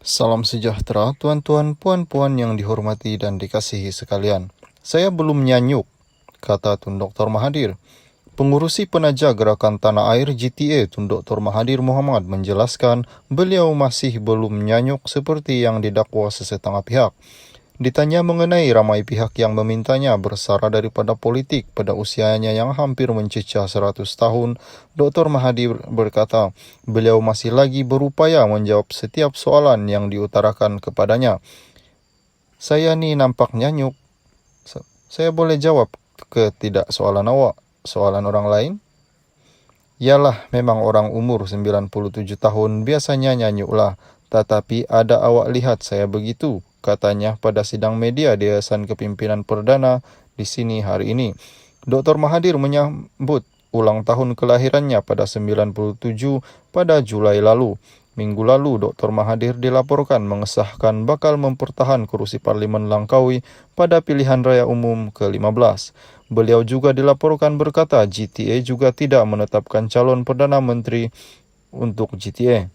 Salam sejahtera, tuan-tuan, puan-puan yang dihormati dan dikasihi sekalian. Saya belum nyanyuk, kata Tun Dr. Mahathir. Pengurusi penaja Gerakan Tanah Air GTA Tun Dr. Mahathir Mohamad menjelaskan beliau masih belum nyanyuk seperti yang didakwa sesetengah pihak. Ditanya mengenai ramai pihak yang memintanya bersara daripada politik pada usianya yang hampir mencecah 100 tahun, Dr. Mahathir berkata beliau masih lagi berupaya menjawab setiap soalan yang diutarakan kepadanya. Saya ni nampak nyanyuk. Saya boleh jawab ke tidak soalan awak, soalan orang lain? Yalah, memang orang umur 97 tahun biasanya nyanyuklah, tetapi ada awak lihat saya begitu, katanya pada sidang media di Yayasan Kepimpinan Perdana di sini hari ini. Dr. Mahathir menyambut ulang tahun kelahirannya pada 97 pada Julai lalu. Minggu lalu, Dr. Mahathir dilaporkan mengesahkan bakal mempertahan kerusi Parlimen Langkawi pada pilihan raya umum ke-15. Beliau juga dilaporkan berkata GTA juga tidak menetapkan calon Perdana Menteri untuk GTA.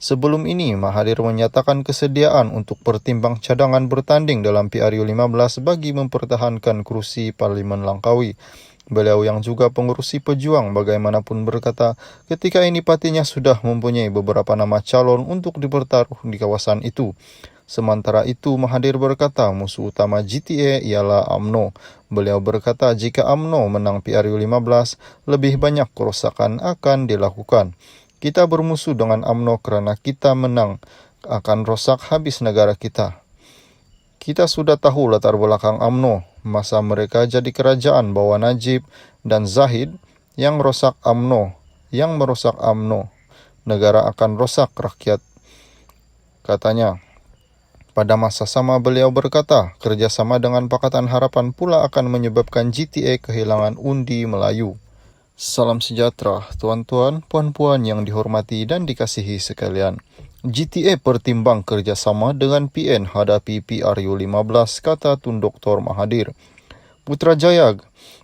Sebelum ini, Mahathir menyatakan kesediaan untuk pertimbang cadangan bertanding dalam PRU 15 bagi mempertahankan kerusi Parlimen Langkawi. Beliau yang juga pengurusi pejuang bagaimanapun berkata, ketika ini partinya sudah mempunyai beberapa nama calon untuk dipertaruh di kawasan itu. Sementara itu, Mahathir berkata musuh utama GTA ialah UMNO. Beliau berkata jika UMNO menang PRU 15, lebih banyak kerosakan akan dilakukan. Kita bermusuh dengan UMNO kerana kita menang akan rosak habis negara kita. Kita sudah tahu latar belakang UMNO, masa mereka jadi kerajaan bawah Najib dan Zahid yang merosak UMNO. Negara akan rosak rakyat, katanya. Pada masa sama beliau berkata, kerjasama dengan Pakatan Harapan pula akan menyebabkan GTA kehilangan undi Melayu. Salam sejahtera, tuan-tuan, puan-puan yang dihormati dan dikasihi sekalian. GTA pertimbang kerjasama dengan PN hadapi PRU 15, kata Tun Dr. Mahathir. Putrajaya,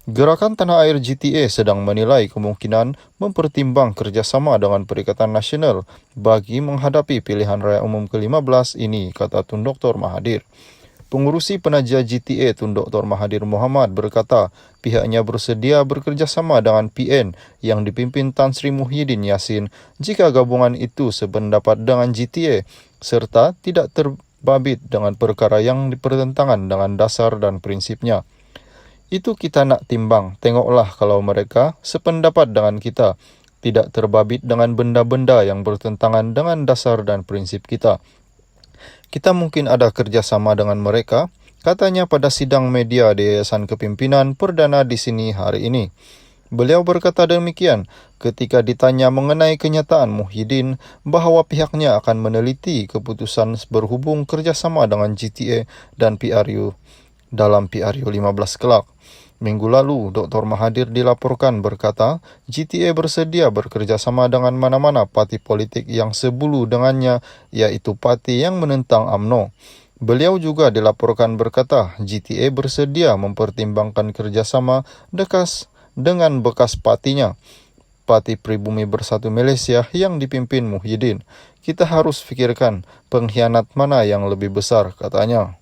Gerakan Tanah Air GTA sedang menilai kemungkinan mempertimbang kerjasama dengan Perikatan Nasional bagi menghadapi pilihan raya umum ke-15 ini, kata Tun Dr. Mahathir. Pengurusi penaja GTA Tun Dr. Mahathir Mohamad berkata pihaknya bersedia bekerjasama dengan PN yang dipimpin Tan Sri Muhyiddin Yassin jika gabungan itu sependapat dengan GTA serta tidak terbabit dengan perkara yang bertentangan dengan dasar dan prinsipnya. Itu kita nak timbang, tengoklah kalau mereka sependapat dengan kita, tidak terbabit dengan benda-benda yang bertentangan dengan dasar dan prinsip kita. Kita mungkin ada kerjasama dengan mereka, katanya pada sidang media di Yayasan Kepimpinan Perdana di sini hari ini. Beliau berkata demikian ketika ditanya mengenai kenyataan Muhyiddin bahawa pihaknya akan meneliti keputusan berhubung kerjasama dengan GTA dan PRU dalam PRU 15 kelak. Minggu lalu, Dr. Mahathir dilaporkan berkata GTA bersedia bekerjasama dengan mana-mana parti politik yang sebulu dengannya, iaitu parti yang menentang UMNO. Beliau juga dilaporkan berkata GTA bersedia mempertimbangkan kerjasama dengan bekas partinya, Parti Pribumi Bersatu Malaysia yang dipimpin Muhyiddin. Kita harus fikirkan pengkhianat mana yang lebih besar, katanya.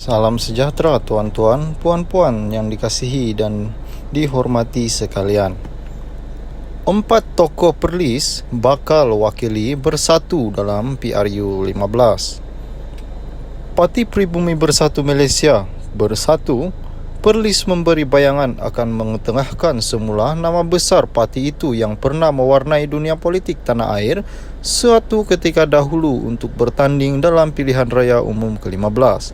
Salam sejahtera, tuan-tuan, puan-puan yang dikasihi dan dihormati sekalian. 4 tokoh Perlis bakal wakili bersatu dalam PRU 15. Parti Pribumi Bersatu Malaysia bersatu. Perlis memberi bayangan akan mengetengahkan semula nama besar parti itu yang pernah mewarnai dunia politik tanah air suatu ketika dahulu untuk bertanding dalam pilihan raya umum ke-15.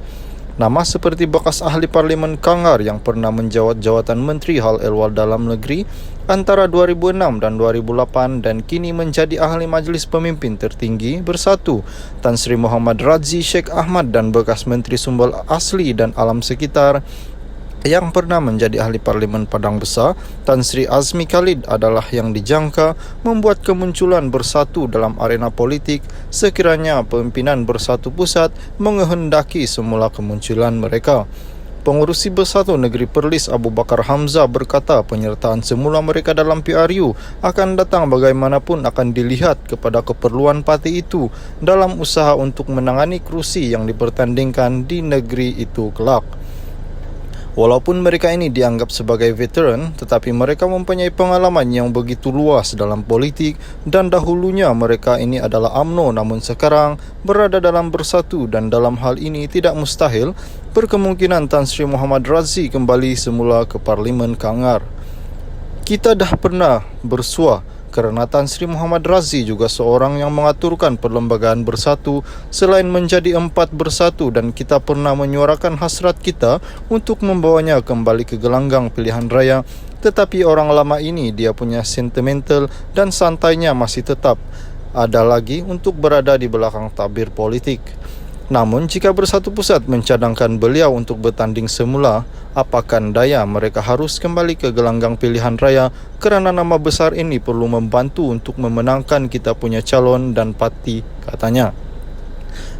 Nama seperti bekas ahli Parlimen Kangar yang pernah menjawat jawatan Menteri Hal Ehwal Dalam Negeri antara 2006 dan 2008 dan kini menjadi ahli Majlis Pemimpin Tertinggi bersatu, Tan Sri Muhammad Radzi Sheikh Ahmad, dan bekas Menteri Sumber Asli dan Alam Sekitar yang pernah menjadi ahli Parlimen Padang Besar, Tan Sri Azmi Khalid adalah yang dijangka membuat kemunculan bersatu dalam arena politik sekiranya pimpinan Bersatu Pusat menghendaki semula kemunculan mereka. Pengurusi Bersatu Negeri Perlis Abu Bakar Hamzah berkata penyertaan semula mereka dalam PRU akan datang bagaimanapun akan dilihat kepada keperluan parti itu dalam usaha untuk menangani kerusi yang dipertandingkan di negeri itu kelak. Walaupun mereka ini dianggap sebagai veteran, tetapi mereka mempunyai pengalaman yang begitu luas dalam politik dan dahulunya mereka ini adalah UMNO, namun sekarang berada dalam Bersatu dan dalam hal ini tidak mustahil berkemungkinan Tan Sri Muhammad Razzi kembali semula ke Parlimen Kangar. Kita dah pernah bersua kerana Tan Sri Muhammad Razzi juga seorang yang mengaturkan perlembagaan Bersatu selain menjadi 4 Bersatu, dan kita pernah menyuarakan hasrat kita untuk membawanya kembali ke gelanggang pilihan raya, tetapi orang lama ini dia punya sentimental dan santainya masih tetap ada lagi untuk berada di belakang tabir politik. Namun jika Bersatu Pusat mencadangkan beliau untuk bertanding semula, apakan daya mereka harus kembali ke gelanggang pilihan raya kerana nama besar ini perlu membantu untuk memenangkan kita punya calon dan parti, katanya.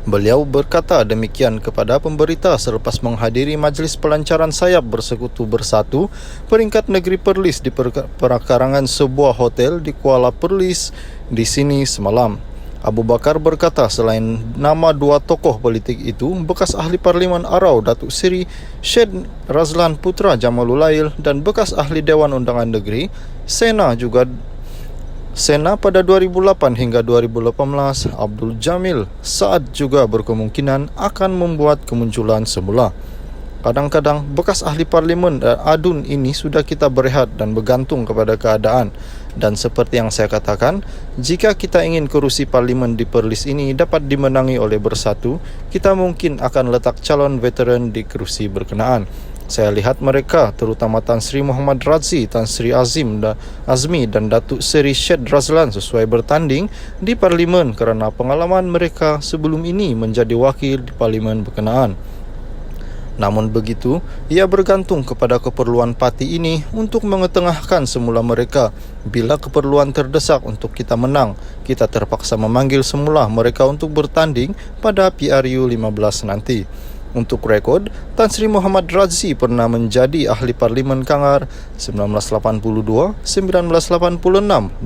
Beliau berkata demikian kepada pemberita selepas menghadiri majlis pelancaran sayap Bersekutu Bersatu peringkat negeri Perlis di perakarangan sebuah hotel di Kuala Perlis di sini semalam. Abu Bakar berkata selain nama dua tokoh politik itu, bekas ahli Parlimen Arau Datuk Seri Syed Razlan Putra Jamalul Lail dan bekas ahli Dewan Undangan Negeri Sena pada 2008 hingga 2018 Abdul Jamil Saad juga berkemungkinan akan membuat kemunculan semula. Kadang-kadang bekas ahli parlimen dan adun ini sudah kita berehat dan bergantung kepada keadaan. Dan seperti yang saya katakan, jika kita ingin kerusi parlimen di Perlis ini dapat dimenangi oleh Bersatu, kita mungkin akan letak calon veteran di kerusi berkenaan. Saya lihat mereka, terutama Tan Sri Muhammad Razzi, Tan Sri Azmi dan Datuk Seri Syed Razlan sesuai bertanding di parlimen kerana pengalaman mereka sebelum ini menjadi wakil di parlimen berkenaan. Namun begitu, ia bergantung kepada keperluan parti ini untuk mengetengahkan semula mereka. Bila keperluan terdesak untuk kita menang, kita terpaksa memanggil semula mereka untuk bertanding pada PRU 15 nanti. Untuk rekod, Tan Sri Muhammad Razzi pernah menjadi ahli Parlimen Kangar 1982, 1986,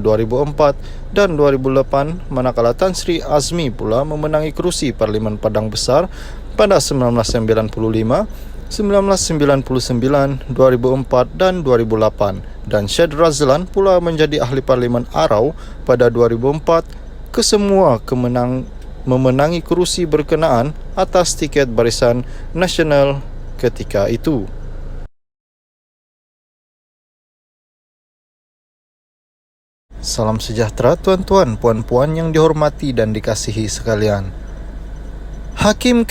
2004 dan 2008, manakala Tan Sri Azmi pula memenangi kerusi Parlimen Padang Besar pada 1995, 1999, 2004 dan 2008, dan Syed Razlan pula menjadi ahli Parlimen Arau pada 2004, kesemua memenangi kerusi berkenaan atas tiket Barisan Nasional ketika itu. Salam sejahtera tuan-tuan, puan-puan yang dihormati dan dikasihi sekalian. Hakim